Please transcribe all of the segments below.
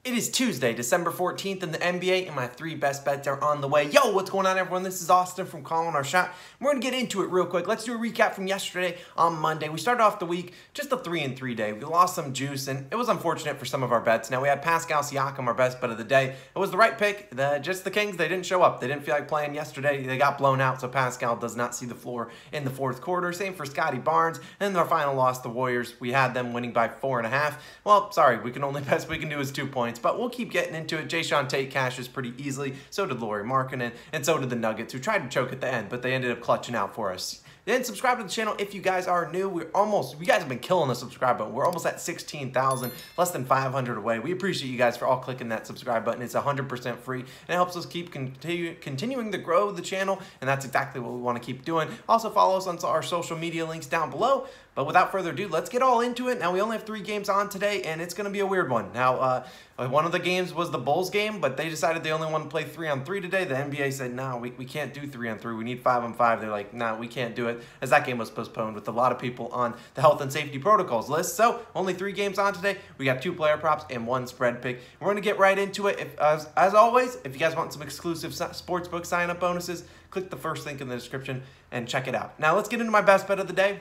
It is Tuesday, December 14th in the NBA, and my three best bets are on the way. Yo, what's going on, everyone? This is Austin from Calling Our Shot. We're going to get into it real quick. Let's do a recap from yesterday on Monday. We started off the week just a 3-3 day. We lost some juice, and it was unfortunate for some of our bets. Now, we had Pascal Siakam, our best bet of the day. It was the right pick. Just the Kings, they didn't show up. They didn't feel like playing yesterday. They got blown out, so Pascal does not see the floor in the fourth quarter. Same for Scotty Barnes. And our final loss, the Warriors, we had them winning by 4.5. Well, sorry, best we can do is 2 points, but we'll keep getting into it. Jason Tate cashes pretty easily. So did Lauri Markkanen, and so did the Nuggets, who tried to choke at the end, but they ended up clutching out for us. Then subscribe to the channel if you guys are new. You guys have been killing the subscribe button. We're almost at 16,000, less than 500 away. We appreciate you guys for all clicking that subscribe button. It's 100% free, and it helps us keep continuing to grow the channel, and that's exactly what we want to keep doing. Also, follow us on our social media links down below. But without further ado, let's get all into it. Now, we only have 3 games on today, and it's going to be a weird one. Now, one of the games was the Bulls game, but they decided they only want to play 3-on-3 today. The NBA said, no, we can't do 3-on-3. We need 5-on-5. They're like, no, we can't do it, as that game was postponed with a lot of people on the health and safety protocols list. So, only 3 games on today. We got 2 player props and 1 spread pick. We're going to get right into it. As always, if you guys want some exclusive sportsbook sign-up bonuses, click the first link in the description and check it out. Now, let's get into my best bet of the day.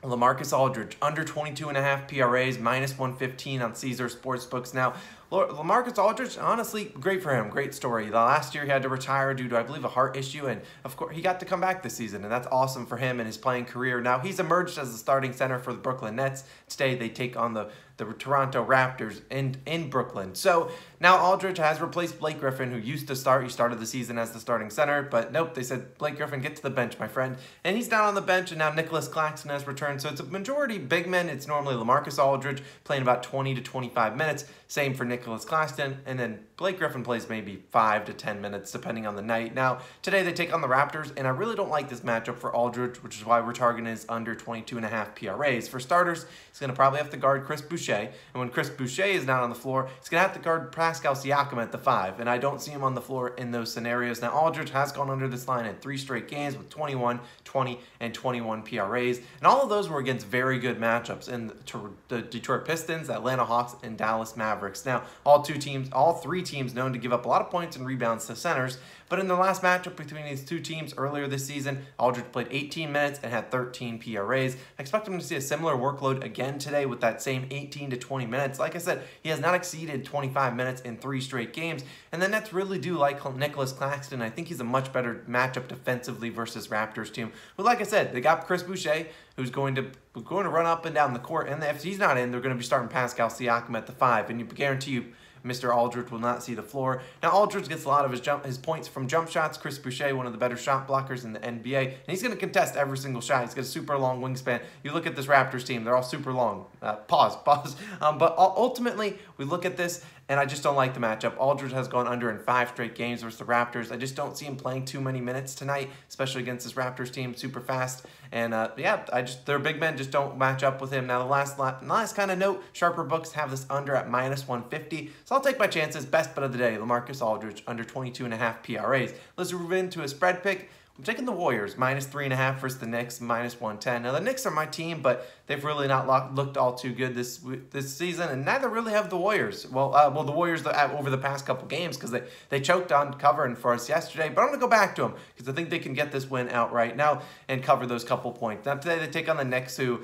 LaMarcus Aldridge, under 22.5 PRAs, minus 115 on Caesar Sportsbooks. Now, LaMarcus Aldridge, honestly, great for him. Great story. The last year he had to retire due to, I believe, a heart issue, and of course he got to come back this season, and that's awesome for him and his playing career. Now, he's emerged as the starting center for the Brooklyn Nets. Today they take on the Toronto Raptors in Brooklyn. So now Aldridge has replaced Blake Griffin, who used to start. He started the season as the starting center, but nope, they said, Blake Griffin, get to the bench, my friend. And he's down on the bench, and now Nicholas Claxton has returned. So it's a majority big men. It's normally LaMarcus Aldridge playing about 20 to 25 minutes. Same for Nicholas Claxton, and then Blake Griffin plays maybe 5 to 10 minutes, depending on the night. Now, today they take on the Raptors, and I really don't like this matchup for Aldridge, which is why we're targeting his under 22.5 PRAs. For starters, he's going to probably have to guard Chris Boucher, and when Chris Boucher is not on the floor, he's going to have to guard Pascal Siakam at the 5, and I don't see him on the floor in those scenarios. Now, Aldridge has gone under this line in 3 straight games with 21, 20, and 21 PRAs, and all of those were against very good matchups in the Detroit Pistons, Atlanta Hawks, and Dallas Mavericks. Now, all 3 teams known to give up a lot of points and rebounds to centers, but in the last matchup between these 2 teams earlier this season, Aldridge played 18 minutes and had 13 PRAs. I expect him to see a similar workload again today with that same 18 to 20 minutes. Like I said, he has not exceeded 25 minutes in 3 straight games, and the Nets really do like Nicholas Claxton. I think he's a much better matchup defensively versus Raptors team. But like I said, they got Chris Boucher, who's going to run up and down the court, and if he's not in, they're going to be starting Pascal Siakam at the 5, and you guarantee you Mr. Aldridge will not see the floor. Now, Aldridge gets a lot of his points from jump shots. Chris Boucher, one of the better shot blockers in the NBA, and he's going to contest every single shot. He's got a super long wingspan. You look at this Raptors team, they're all super long. Pause. But ultimately, we look at this, and I just don't like the matchup. Aldridge has gone under in 5 straight games versus the Raptors. I just don't see him playing too many minutes tonight, especially against this Raptors team, super fast. And yeah, their big men just don't match up with him. Now, the last kind of note, sharper books have this under at minus 150. So I'll take my chances. Best bet of the day, LaMarcus Aldridge, under 22.5 PRAs. Let's move into a spread pick. I'm taking the Warriors, minus 3.5 versus the Knicks, minus 110. Now, the Knicks are my team, but they've really not looked all too good this season, and neither really have the Warriors. Well, the Warriors over the past couple games, because they choked on covering for us yesterday, but I'm going to go back to them, because I think they can get this win outright now and cover those couple points. Now, today they take on the Knicks, who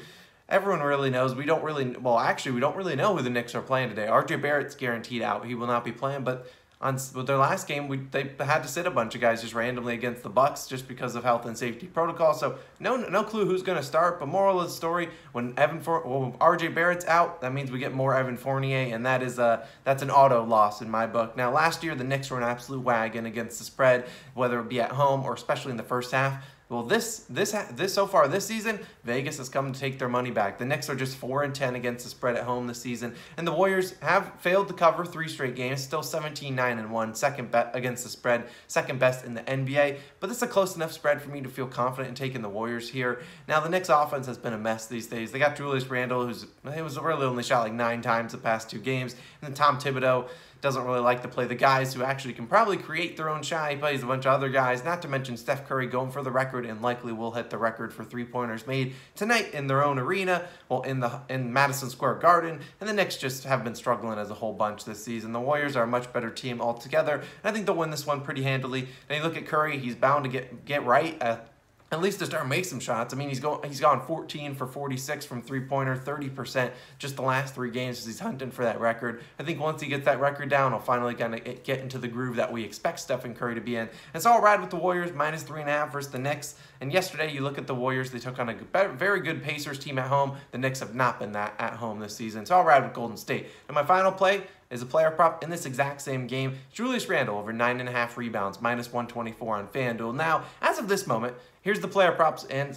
everyone really knows. We don't really know who the Knicks are playing today. RJ Barrett's guaranteed out. He will not be playing, but with their last game, they had to sit a bunch of guys just randomly against the Bucks just because of health and safety protocol. So no clue who's going to start. But moral of the story: when RJ Barrett's out, that means we get more Evan Fournier, and that's an auto loss in my book. Now, last year the Knicks were an absolute wagon against the spread, whether it be at home or especially in the first half. Well, so far this season, Vegas has come to take their money back. The Knicks are just 4-10 against the spread at home this season, and the Warriors have failed to cover 3 straight games, still 17-9-1, second best against the spread, second best in the NBA. But this is a close enough spread for me to feel confident in taking the Warriors here. Now, the Knicks offense has been a mess these days. They got Julius Randle, who's really only shot like 9 times the past 2 games, and then Tom Thibodeau. doesn't really like to play the guys who actually can probably create their own shot. He plays a bunch of other guys, not to mention Steph Curry going for the record and likely will hit the record for three-pointers made tonight in their own arena, well, in Madison Square Garden. And the Knicks just have been struggling as a whole bunch this season. The Warriors are a much better team altogether, and I think they'll win this one pretty handily. And you look at Curry, he's bound to get right at least to start make some shots. I mean, he's gone 14 for 46 from three-pointer, 30% just the last 3 games as he's hunting for that record. I think once he gets that record down, he'll finally kind of get into the groove that we expect Stephen Curry to be in. And so I'll ride with the Warriors, minus 3.5 versus the Knicks. And yesterday, you look at the Warriors, they took on a very good Pacers team at home. The Knicks have not been that at home this season. So I'll ride with Golden State. And my final play is a player prop in this exact same game. Julius Randle over 9.5 rebounds, minus 124 on FanDuel. Now, as of this moment, here's the player props and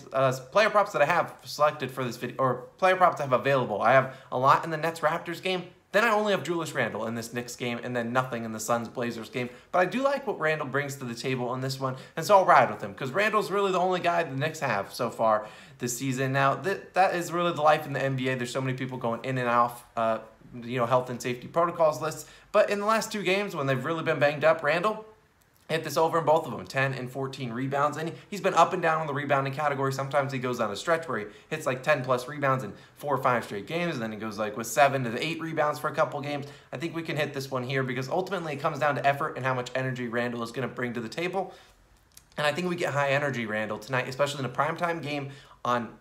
player props that I have selected for this video, or player props I have available. I have a lot in the Nets-Raptors game. Then I only have Julius Randle in this Knicks game, and then nothing in the Suns-Blazers game. But I do like what Randle brings to the table in this one, and so I'll ride with him, because Randle's really the only guy the Knicks have so far this season. Now, that is really the life in the NBA. There's so many people going in and off, health and safety protocols lists. But in the last 2 games, when they've really been banged up, Randle hit this over in both of them, 10 and 14 rebounds. And he's been up and down on the rebounding category. Sometimes he goes on a stretch where he hits like 10-plus rebounds in 4 or 5 straight games. And then he goes like with 7 to 8 rebounds for a couple games. I think we can hit this one here because ultimately it comes down to effort and how much energy Randle is going to bring to the table. And I think we get high energy Randle tonight, especially in a primetime game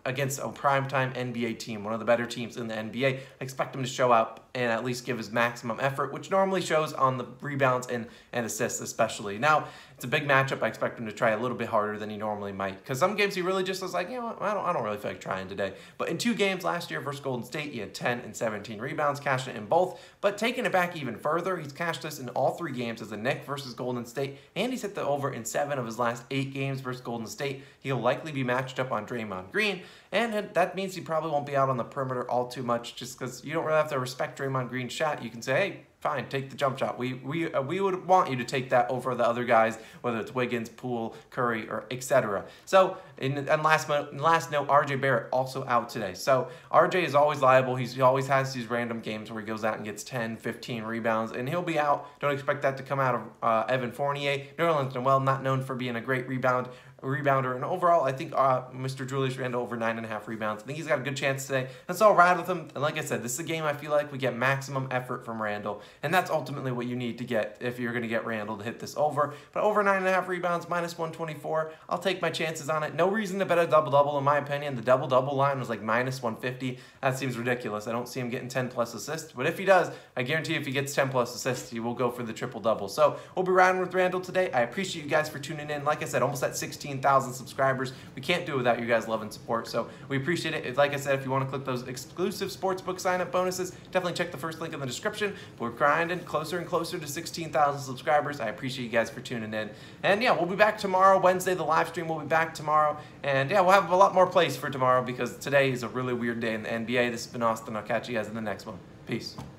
against a primetime NBA team, one of the better teams in the NBA. I expect him to show up and at least give his maximum effort, which normally shows on the rebounds and assists especially. Now, it's a big matchup. I expect him to try a little bit harder than he normally might, because some games he really just was like, you know what, I don't really feel like trying today. But in 2 games last year versus Golden State, he had 10 and 17 rebounds, cashed it in both. But taking it back even further, he's cashed this in all 3 games as a Knicks versus Golden State, and he's hit the over in 7 of his last 8 games versus Golden State. He'll likely be matched up on Draymond Green, and that means he probably won't be out on the perimeter all too much, just because you don't really have to respect Draymond Green's shot. You can say, hey, fine, take the jump shot. We would want you to take that over the other guys, whether it's Wiggins, Poole, Curry, or etc. So, and last note, RJ Barrett also out today. So, RJ is always liable. He always has these random games where he goes out and gets 10, 15 rebounds, and he'll be out. Don't expect that to come out of Evan Fournier. Nerlens Noel, not known for being a great rebounder. And overall, I think Mr. Julius Randle over 9.5 rebounds. I think he's got a good chance today. And so I'll ride with him. And like I said, this is a game I feel like we get maximum effort from Randle. And that's ultimately what you need to get if you're going to get Randle to hit this over. But over 9.5 rebounds, minus 124, I'll take my chances on it. No reason to bet a double-double, in my opinion. The double-double line was like minus 150. That seems ridiculous. I don't see him getting 10-plus assists. But if he does, I guarantee if he gets 10-plus assists, he will go for the triple-double. So we'll be riding with Randle today. I appreciate you guys for tuning in. Like I said, almost at 16,000 subscribers. We can't do it without you guys' love and support, so we appreciate it. Like I said, if you want to click those exclusive sportsbook sign-up bonuses, definitely check the first link in the description. But we're grinding closer and closer to 16,000 subscribers. I appreciate you guys for tuning in. And yeah, we'll be back tomorrow, Wednesday. The live stream will be back tomorrow. And yeah, we'll have a lot more plays for tomorrow because today is a really weird day in the NBA. This has been Austin. I'll catch you guys in the next one. Peace.